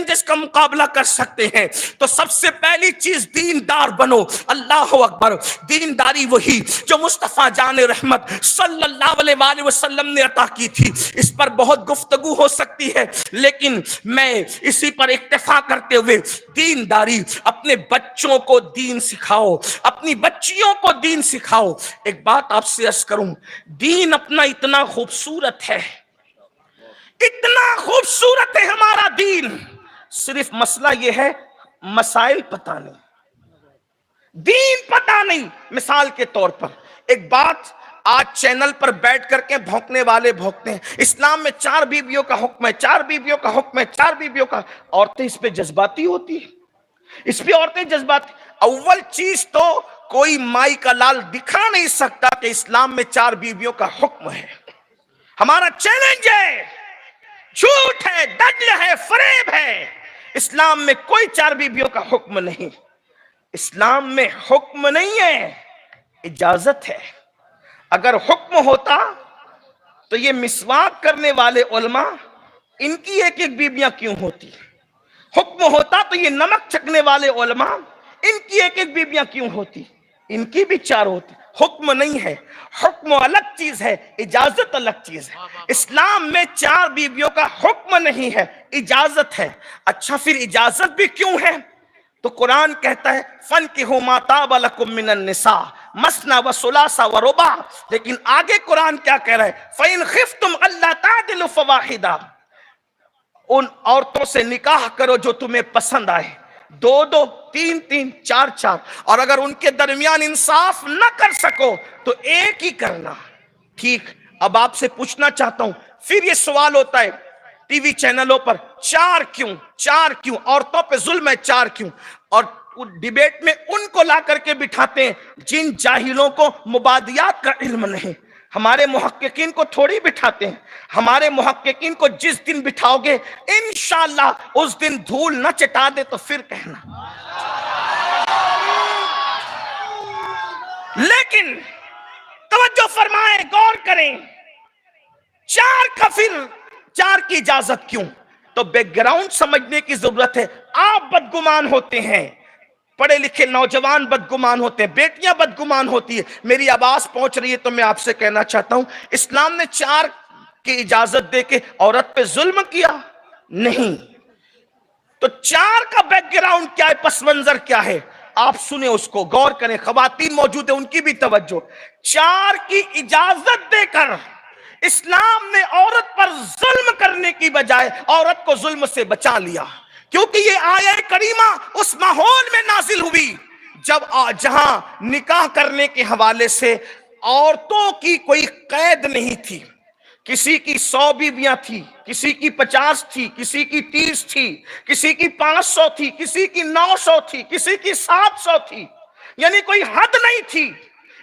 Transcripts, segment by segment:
Challenges کا مقابلہ کر سکتے ہیں تو سب سے پہلی چیز دیندار بنو. اللہ اکبر. دینداری وہی جو مصطفیٰ جان رحمت صلی اللہ علیہ وآلہ وسلم نے عطا کی تھی. اس پر بہت گفتگو ہو سکتی ہے لیکن میں اسی پر اکتفا کرتے ہوئے دینداری. اپنے بچوں کو دین سکھاؤ, اپنی بچیوں کو دین سکھاؤ. ایک بات آپ سے عرض کروں, دین اپنا اتنا خوبصورت ہے, اتنا خوبصورت ہے ہمارا دین, صرف مسئلہ یہ ہے مسائل پتہ نہیں, دین پتہ نہیں. مثال کے طور پر ایک بات, آج چینل پر بیٹھ کر کے بھونکنے والے بھونکتے ہیں اسلام میں 4 بیویوں کا حکم ہے, 4 بیویوں کا حکم ہے, 4 بیویوں کا. عورتیں اس پہ جذباتی ہوتی ہیں, اس پہ عورتیں جذباتی. اول چیز تو کوئی مائی کا لال دکھا نہیں سکتا کہ اسلام میں 4 بیویوں کا حکم ہے. ہمارا چیلنج ہے, جھوٹ ہے, دجل ہے, فریب ہے. اسلام میں کوئی 4 بیویوں کا حکم نہیں. اسلام میں حکم نہیں ہے, اجازت ہے. اگر حکم ہوتا تو یہ مسواک کرنے والے علماء ان کی ایک ایک بیویاں کیوں ہوتی؟ حکم ہوتا تو یہ نمک چکھنے والے علماء ان کی ایک ایک بیویاں کیوں ہوتی؟ ان کی بھی 4 ہوتی. حکم نہیں ہے, حکم الگ چیز ہے, اجازت الگ چیز ہے. اسلام میں 4 بیویوں کا حکم نہیں ہے, اجازت ہے. اچھا پھر اجازت بھی کیوں ہے؟ تو قرآن کہتا ہے فَانْكِحُوا مَا طَابَ لَكُم مِّنَ النِّسَاءِ مَثْنَىٰ وَثُلَاثَ وَرُبَاعَ. لیکن آگے قرآن کیا کہہ رہا ہے؟ فَإِنْ خِفْتُمْ أَلَّا تَعْدِلُوا فَوَاحِدًا. ان عورتوں سے نکاح کرو جو تمہیں پسند آئے, 2 3 4. اور اگر ان کے درمیان انصاف نہ کر سکو تو ایک ہی کرنا. ٹھیک, اب آپ سے پوچھنا چاہتا ہوں, پھر یہ سوال ہوتا ہے ٹی وی چینلوں پر 4 کیوں, 4 کیوں, عورتوں پہ ظلم ہے 4 کیوں. اور ڈیبیٹ میں ان کو لا کر کے بٹھاتے ہیں جن جاہلوں کو مبادیات کا علم نہیں. ہمارے محققین کو تھوڑی بٹھاتے ہیں. ہمارے محققین کو جس دن بٹھاؤ گے انشاءاللہ اس دن دھول نہ چٹا دے تو پھر کہنا. لیکن توجہ فرمائیں, غور کریں, 4 کا پھر 4 کی اجازت کیوں؟ تو بیک گراؤنڈ سمجھنے کی ضرورت ہے. آپ بدگمان ہوتے ہیں, پڑھے لکھے نوجوان بدگمان ہوتے ہیں, بیٹیاں بدگمان ہوتی ہیں. میری آواز پہنچ رہی ہے تو میں آپ سے کہنا چاہتا ہوں اسلام نے 4 کی اجازت دے کے عورت پہ ظلم کیا نہیں. تو 4 کا بیک گراؤنڈ کیا ہے, پس منظر کیا ہے, آپ سنیں, اس کو غور کریں. خواتین موجود ہیں, ان کی بھی توجہ. 4 کی اجازت دے کر اسلام نے عورت پر ظلم کرنے کی بجائے عورت کو ظلم سے بچا لیا. کیونکہ یہ آیہ کریمہ اس ماحول میں نازل ہوئی جہاں نکاح کرنے کے حوالے سے عورتوں کی کوئی قید نہیں تھی. کسی کی 100 بیویاں تھی, کسی کی 50 تھی, کسی کی 30 تھی, کسی کی 500 تھی, کسی کی 900 تھی, کسی کی 700 تھی, یعنی کوئی حد نہیں تھی.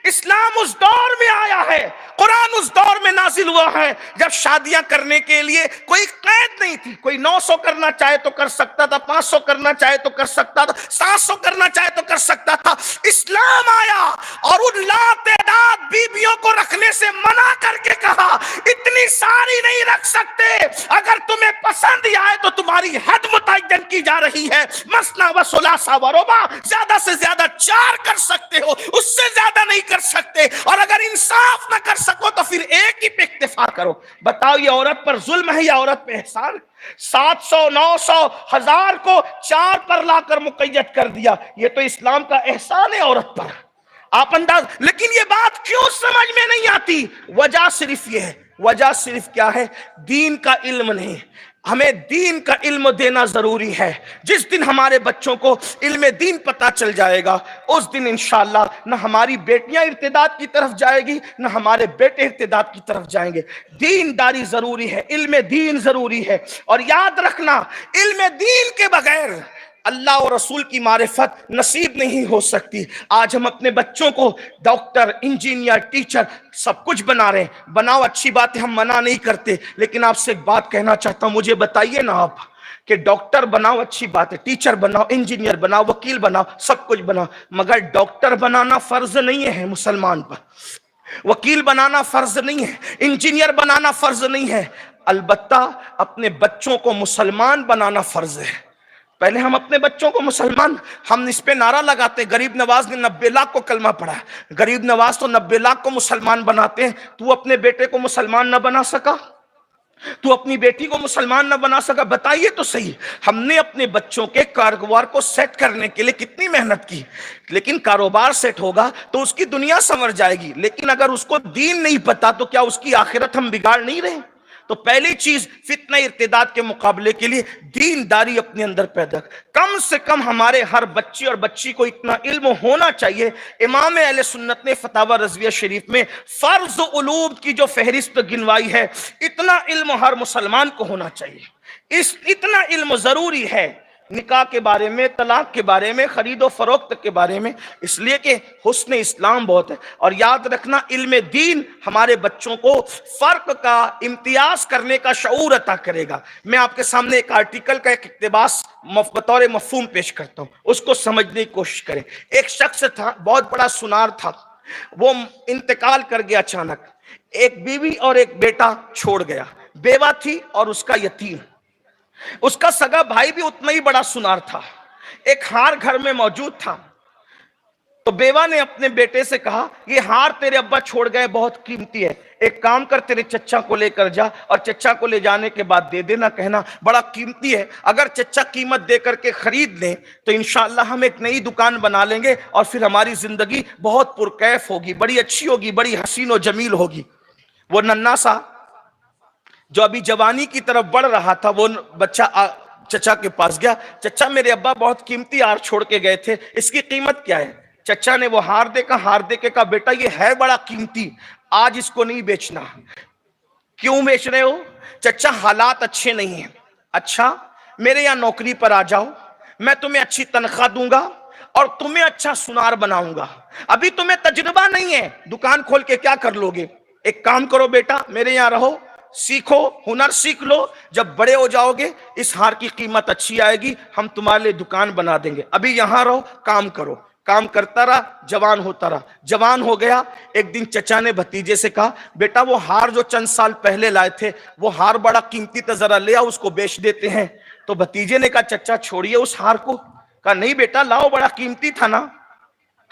اسلام اس دور میں آیا ہے, قرآن اس دور میں نازل ہوا ہے جب شادیاں کرنے کے لیے کوئی قید نہیں تھی. کوئی 900 کرنا چاہے تو کر سکتا تھا, 500 کرنا چاہے تو کر سکتا تھا, 700 کرنا چاہے تو کر سکتا تھا. اسلام آیا اور ان لاتعداد بیویوں کو رکھنے سے منع کر کے کہا اتنی ساری نہیں رکھ سکتے, اگر تمہیں پسند آئے تو تمہاری حد متعین کی جا رہی ہے. مثنیٰ و ثلاث و رباع, زیادہ سے زیادہ 4 کر سکتے ہو, اس سے زیادہ نہیں کر سکتے. اور اگر انصاف نہ کر سکو تو پھر ایک ہی پہ اکتفا کرو. بتاؤ یہ عورت پر ظلم ہے یا عورت پہ احسان؟ 700 900 1000 کو 4 پر لا کر مقید کر دیا, یہ تو اسلام کا احسان ہے عورت پر. آپ انداز, لیکن یہ بات کیوں سمجھ میں نہیں آتی؟ وجہ صرف یہ ہے, وجہ صرف کیا ہے, دین کا علم نہیں. ہمیں دین کا علم دینا ضروری ہے. جس دن ہمارے بچوں کو علم دین پتہ چل جائے گا اس دن انشاءاللہ نہ ہماری بیٹیاں ارتداد کی طرف جائے گی نہ ہمارے بیٹے ارتداد کی طرف جائیں گے. دینداری ضروری ہے, علم دین ضروری ہے. اور یاد رکھنا, علم دین کے بغیر اللہ اور رسول کی معرفت نصیب نہیں ہو سکتی. آج ہم اپنے بچوں کو ڈاکٹر, انجینئر, ٹیچر سب کچھ بنا رہے ہیں. بناؤ, اچھی بات ہے, ہم منع نہیں کرتے. لیکن آپ سے ایک بات کہنا چاہتا ہوں, مجھے بتائیے نا آپ کہ ڈاکٹر بناؤ اچھی بات ہے, ٹیچر بناؤ, انجینئر بناؤ, وکیل بناؤ, سب کچھ بناؤ, مگر ڈاکٹر بنانا فرض نہیں ہے مسلمان پر, وکیل بنانا فرض نہیں ہے, انجینئر بنانا فرض نہیں ہے. البتہ اپنے بچوں کو مسلمان بنانا فرض ہے. پہلے ہم اپنے بچوں کو مسلمان، ہم اس پہ نعرہ لگاتے، غریب نواز نے 90 لاکھ کو کلمہ پڑھا، غریب نواز تو 90 لاکھ کو مسلمان بناتے ہیں، تو اپنے بیٹے کو مسلمان نہ بنا سکا، تو اپنی بیٹی کو مسلمان نہ بنا سکا؟ بتائیے تو صحیح، ہم نے اپنے بچوں کے کاروبار کو سیٹ کرنے کے لیے کتنی محنت کی، لیکن کاروبار سیٹ ہوگا تو اس کی دنیا سنور جائے گی، لیکن اگر اس کو دین نہیں پتا تو کیا اس کی آخرت ہم بگاڑ نہیں رہے؟ تو پہلی چیز فتنہ ارتداد کے مقابلے کے لیے دینداری اپنے اندر پیدا، کم سے کم ہمارے ہر بچی اور بچی کو اتنا علم ہونا چاہیے۔ امام اہل سنت نے فتاوی رضویہ شریف میں فرض علوم کی جو فہرست گنوائی ہے، اتنا علم ہر مسلمان کو ہونا چاہیے، اتنا علم ضروری ہے نکاح کے بارے میں، طلاق کے بارے میں، خرید و فروخت کے بارے میں، اس لیے کہ حسن اسلام بہت ہے۔ اور یاد رکھنا، علم دین ہمارے بچوں کو فرق کا، امتیاز کرنے کا شعور عطا کرے گا۔ میں آپ کے سامنے ایک آرٹیکل کا ایک اقتباس بطور مفہوم پیش کرتا ہوں، اس کو سمجھنے کی کوشش کریں۔ ایک شخص تھا، بہت بڑا سنار تھا، وہ انتقال کر گیا اچانک، ایک بیوی اور ایک بیٹا چھوڑ گیا، بیوہ تھی اور اس کا یتیم۔ اس کا سگا بھائی بھی اتنا ہی بڑا سنار تھا، ایک ہار گھر میں موجود تھا۔ تو بیوہ نے اپنے بیٹے سے کہا، یہ ہار تیرے ابا چھوڑ گئے بہت قیمتی ہے، ایک کام کر، تیرے چچا کو لے کر جا، اور چچا کو لے جانے کے بعد دے دینا، کہنا بڑا قیمتی ہے، اگر چچا قیمت دے کر کے خرید لیں تو انشاءاللہ ہم ایک نئی دکان بنا لیں گے اور پھر ہماری زندگی بہت پرکیف ہوگی، بڑی اچھی ہوگی، بڑی حسین و جمیل ہوگی۔ وہ ننھا سا جو ابھی جوانی کی طرف بڑھ رہا تھا، وہ بچہ چچا کے پاس گیا، چچا میرے ابا بہت قیمتی ہار چھوڑ کے گئے تھے، اس کی قیمت کیا ہے؟ چچا نے وہ ہار دے کے کہا، بیٹا یہ ہے بڑا قیمتی، آج اس کو نہیں بیچنا۔ کیوں بیچ رہے ہو؟ چچا حالات اچھے نہیں ہیں۔ اچھا، میرے یہاں نوکری پر آ جاؤ، میں تمہیں اچھی تنخواہ دوں گا اور تمہیں اچھا سنار بناؤں گا، ابھی تمہیں تجربہ نہیں ہے، دکان کھول کے کیا کر لوگے؟ ایک کام کرو بیٹا، میرے یہاں رہو، سیکھو، ہنر سیکھ لو، جب بڑے ہو جاؤ گے اس ہار کی قیمت اچھی آئے گی، ہم تمہارے لیے دکان بنا دیں گے، ابھی یہاں رہو، کام کرو۔ کام کرتا رہا، جوان ہوتا رہا، جوان ہو گیا۔ ایک دن چچا نے بھتیجے سے کہا، بیٹا وہ ہار جو چند سال پہلے لائے تھے، وہ ہار بڑا قیمتی تھا، ذرا لے آؤ، اس کو بیچ دیتے ہیں۔ تو بھتیجے نے کہا، چچا چھوڑیے اس ہار کو۔ کہا نہیں بیٹا لاؤ، بڑا قیمتی تھا نا۔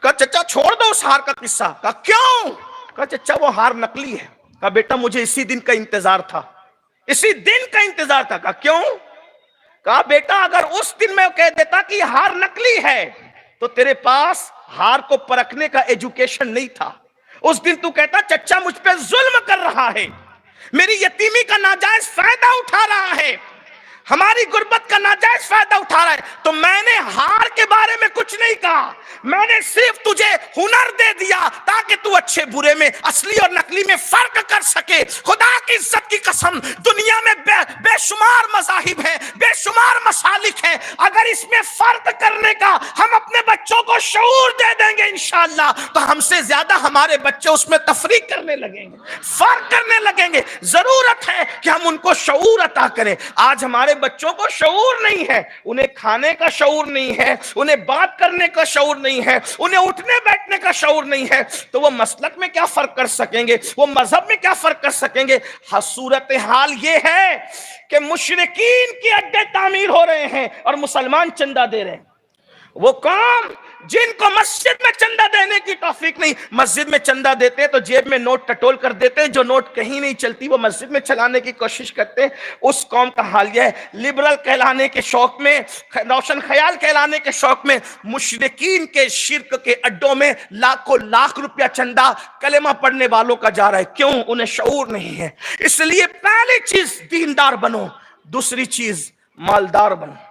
کہا چچا چھوڑ دو اس ہار کا قصہ۔ کہا کیوں؟ کہا چچا وہ ہار نقلی ہے۔ کہا بیٹا مجھے اسی دن کا انتظار تھا، اسی دن کا انتظار تھا۔ کہا کیوں؟ کہا بیٹا اگر اس دن میں کہہ دیتا کہ یہ ہار نقلی ہے تو تیرے پاس ہار کو پرکھنے کا ایجوکیشن نہیں تھا، اس دن تو کہتا چچا مجھ پہ ظلم کر رہا ہے، میری یتیمی کا ناجائز فائدہ اٹھا رہا ہے، ہماری غربت کا ناجائز فائدہ اٹھا رہا ہے۔ تو میں نے ہار کے بارے میں کچھ نہیں کہا، میں نے صرف تجھے ہنر دے دیا تاکہ تو اچھے برے میں، اصلی اور نقلی میں فرق کر سکے۔ خدا کی عزت کی قسم، دنیا میں بے شمار مذاہب ہیں، بے شمار مسالک ہیں، اگر اس میں فرق کرنے کا ہم اپنے بچوں کو شعور دے دیں گے انشاءاللہ تو ہم سے زیادہ ہمارے بچے اس میں تفریق کرنے لگیں گے، فرق کرنے لگیں گے۔ ضرورت ہے کہ ہم ان کو شعور عطا کریں۔ آج ہمارے بچوں کو شعور نہیں ہے، انہیں کھانے کا شعور نہیں ہے، انہیں بات کرنے کا شعور نہیں ہے، انہیں اٹھنے بیٹھنے کا شعور نہیں ہے، تو وہ مسلک میں کیا فرق کر سکیں گے؟ وہ مذہب میں کیا فرق کر سکیں گے؟ صورتحال یہ ہے کہ مشرکین کے اڈے تعمیر ہو رہے ہیں اور مسلمان چندہ دے رہے ہیں۔ وہ قوم جن کو مسجد میں چندہ دینے کی توفیق نہیں، مسجد میں چندہ دیتے تو جیب میں نوٹ ٹٹول کر دیتے، جو نوٹ کہیں نہیں چلتی وہ مسجد میں چلانے کی کوشش کرتے، اس قوم کا حال یہ ہے۔ لبرل کہلانے کے شوق میں، روشن خیال کہلانے کے شوق میں، مشرکین کے شرک کے اڈوں میں لاکھوں لاکھ روپیہ چندہ کلمہ پڑھنے والوں کا جا رہا ہے۔ کیوں؟ انہیں شعور نہیں ہے۔ اس لیے پہلی چیز دیندار بنو، دوسری چیز مالدار بنو۔